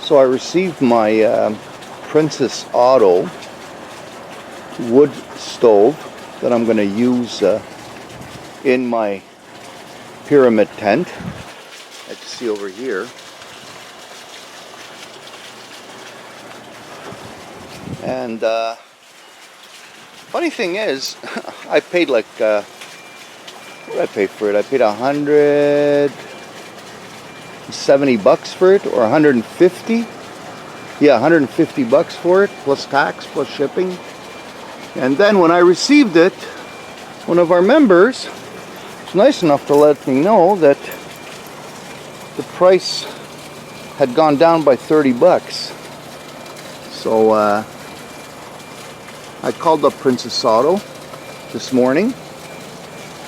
So I received my Princess Auto wood stove that I'm going to use in my pyramid tent. As you see over here. And funny thing is, I paid like, what did I pay for it? I paid $170 for it, or 150. Yeah, 150 bucks for it, plus tax, plus shipping. And then when I received it, one of our members was nice enough to let me know that the price had gone down by 30 bucks. So I called up Princess Auto this morning,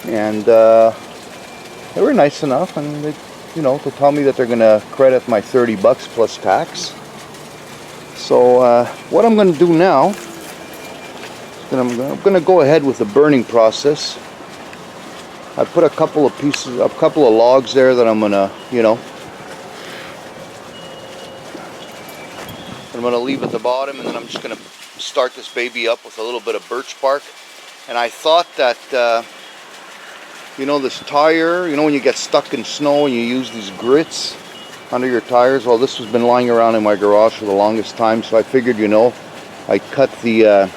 and they were nice enough, and they, you know, to tell me that they're going to credit my 30 bucks plus tax. So what I'm going to do now is I'm going to go ahead with the burning process. I put a couple of logs there that I'm going to, you know, I'm going to leave at the bottom, and then I'm just going to start this baby up with a little bit of birch bark. And I thought that you know, this tire, you know, when you get stuck in snow and you use these grits under your tires, well, this has been lying around in my garage for the longest time, so I figured, you know, I cut the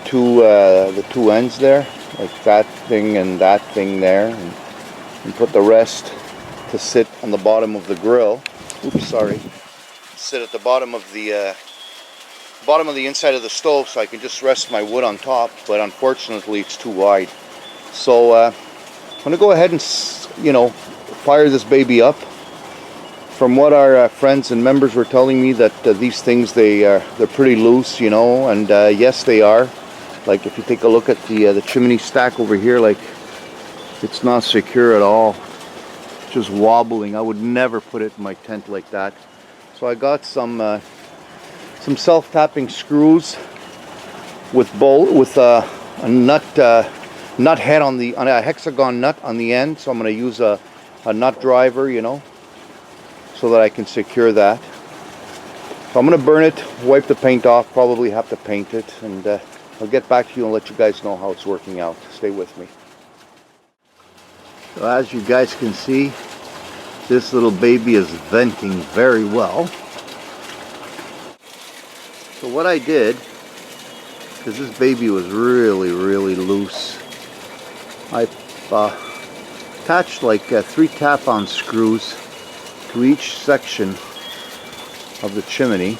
two ends there, like that thing and that thing there, and put the rest to sit on the bottom of the grill. Oops, sorry. Sit at the bottom of the inside of the stove, so I can just rest my wood on top, but unfortunately it's too wide. So I'm gonna go ahead and, you know, fire this baby up. From what our friends and members were telling me, that these things, they're pretty loose, you know, and yes, they are. Like if you take a look at the chimney stack over here, like it's not secure at all, it's just wobbling. I would never put it in my tent like that. So I got some self-tapping screws with a nut head on a hexagon nut on the end. So I'm going to use a nut driver, you know, so that I can secure that. So I'm going to burn it, wipe the paint off, probably have to paint it, and I'll get back to you and let you guys know how it's working out. Stay with me. So as you guys can see, this little baby is venting very well. So what I did, because this baby was really loose, I attached like 3 tap-on screws to each section of the chimney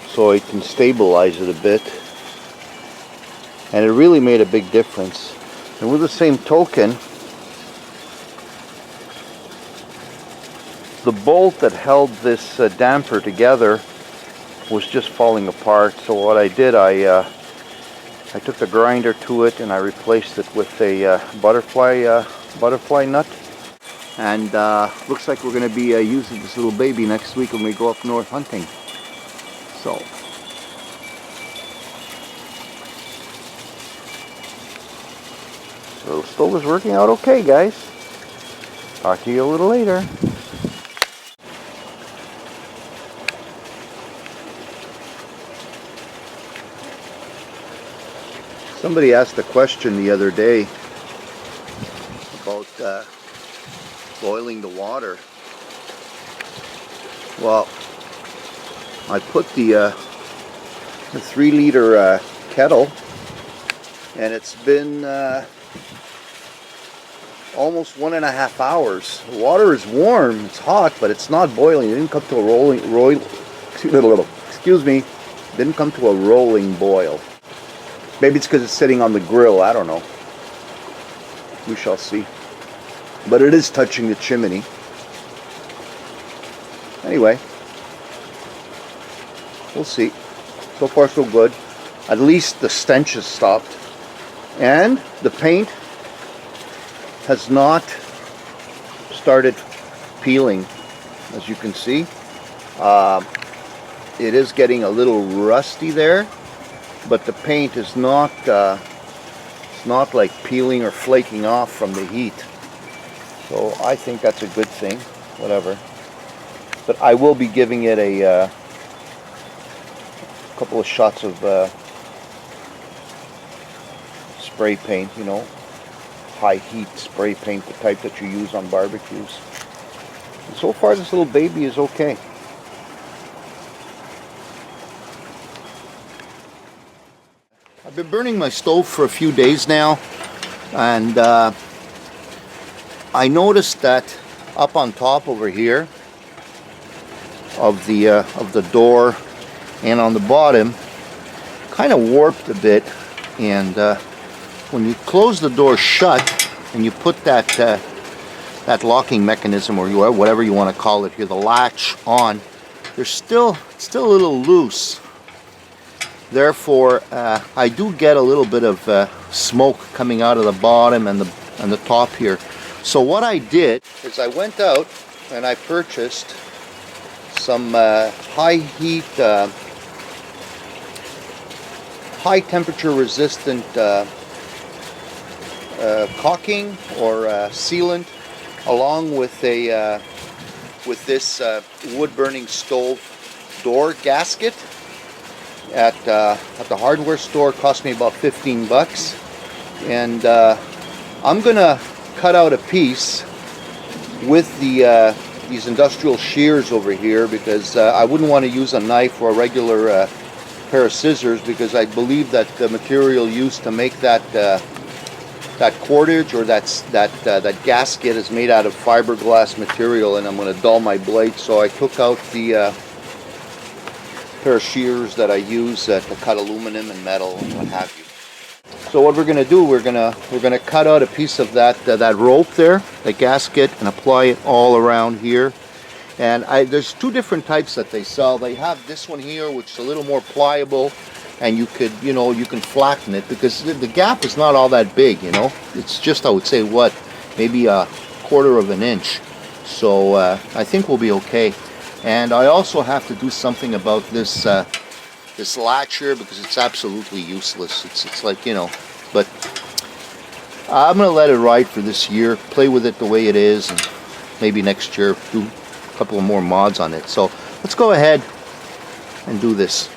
so it can stabilize it a bit, and it really made a big difference. And with the same token, the bolt that held this damper together was just falling apart. So what I did, I took the grinder to it and I replaced it with a butterfly nut. And looks like we're going to be using this little baby next week when we go up north hunting. So the stove is working out okay, guys. Talk to you a little later. Somebody asked a question the other day about boiling the water. Well, I put the 3-liter kettle, and it's been almost 1.5 hours. The water is warm, it's hot, but it's not boiling. It didn't come to a didn't come to a rolling boil. Maybe it's because it's sitting on the grill, I don't know. We shall see. But it is touching the chimney. Anyway, we'll see. So far so good. At least the stench has stopped. And the paint has not started peeling, as you can see. It is getting a little rusty there, but the paint is not it's not like peeling or flaking off from the heat. So I think that's a good thing, whatever. But I will be giving it a couple of shots of spray paint, you know, high heat spray paint, the type that you use on barbecues. And so far this little baby is okay. I've been burning my stove for a few days now, and I noticed that up on top over here of the door and on the bottom kind of warped a bit, and when you close the door shut and you put that that locking mechanism, or whatever you want to call it here, the latch on, there's still a little loose. Therefore, I do get a little bit of smoke coming out of the bottom and the top here. So what I did is I went out and I purchased some high heat, high temperature resistant caulking or sealant, along with a this wood burning stove door gasket at the hardware store. It cost me about 15 bucks, and I'm gonna cut out a piece with the these industrial shears over here, because I wouldn't want to use a knife or a regular pair of scissors, because I believe that the material used to make that that cordage or that gasket is made out of fiberglass material, and I'm going to dull my blade. So I took out the pair of shears that I use to cut aluminum and metal and what have you. So what we're going to do, we're going to cut out a piece of that rope there, the gasket, and apply it all around here. And there's two different types that they sell. They have this one here, which is a little more pliable, and you could, you know, you can flatten it, because the gap is not all that big, you know. It's just, I would say, what, maybe a quarter of an inch. So I think we'll be okay. And I also have to do something about this this latch here, because it's absolutely useless. It's like, you know, but I'm gonna let it ride for this year, play with it the way it is, and maybe next year do a couple of more mods on it. So let's go ahead and do this.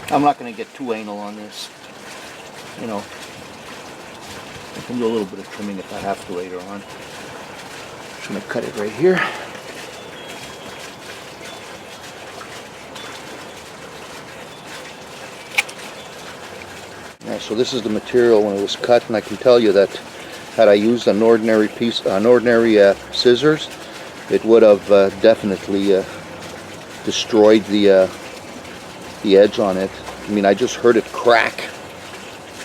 I'm not going to get too anal on this, you know. I can do a little bit of trimming if I have to later on. Just going to cut it right here. Yeah, so this is the material when it was cut, and I can tell you that had I used an ordinary scissors, it would have definitely destroyed the edge on it. I mean, I just heard it crack,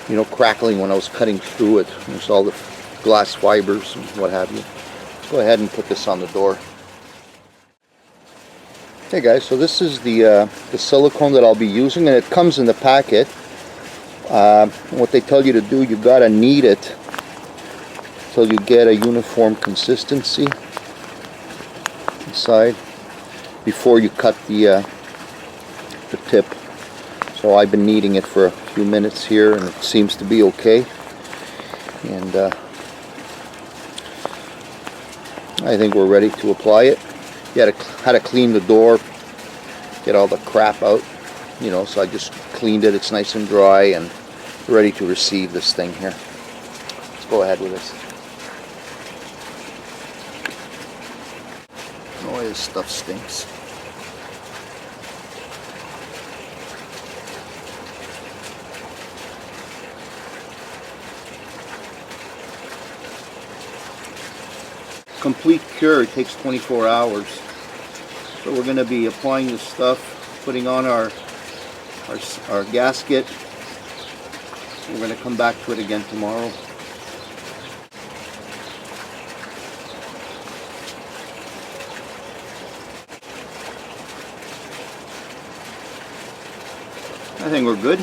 you know, crackling when I was cutting through it. There's all the glass fibers and what have you. Let's go ahead and put this on the door. Okay guys, so this is the silicone that I'll be using, and it comes in the packet. What they tell you to do, you gotta knead it till you get a uniform consistency inside before you cut the tip. So I've been kneading it for a few minutes here, and it seems to be okay. And I think we're ready to apply it. You had to clean the door, get all the crap out, you know. So I just cleaned it. It's nice and dry and ready to receive this thing here. Let's go ahead with this. Oh, this stuff stinks. Complete cure, it takes 24 hours. So we're going to be applying this stuff, putting on our gasket. We're going to come back to it again tomorrow. I think we're good.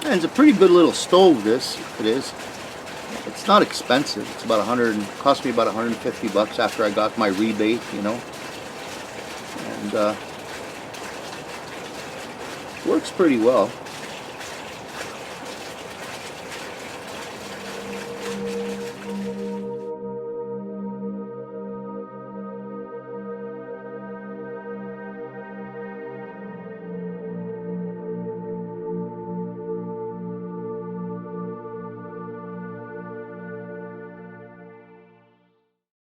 And it's a pretty good little stove, this. It is. It's not expensive. It's about cost me about 150 bucks after I got my rebate, you know. And works pretty well.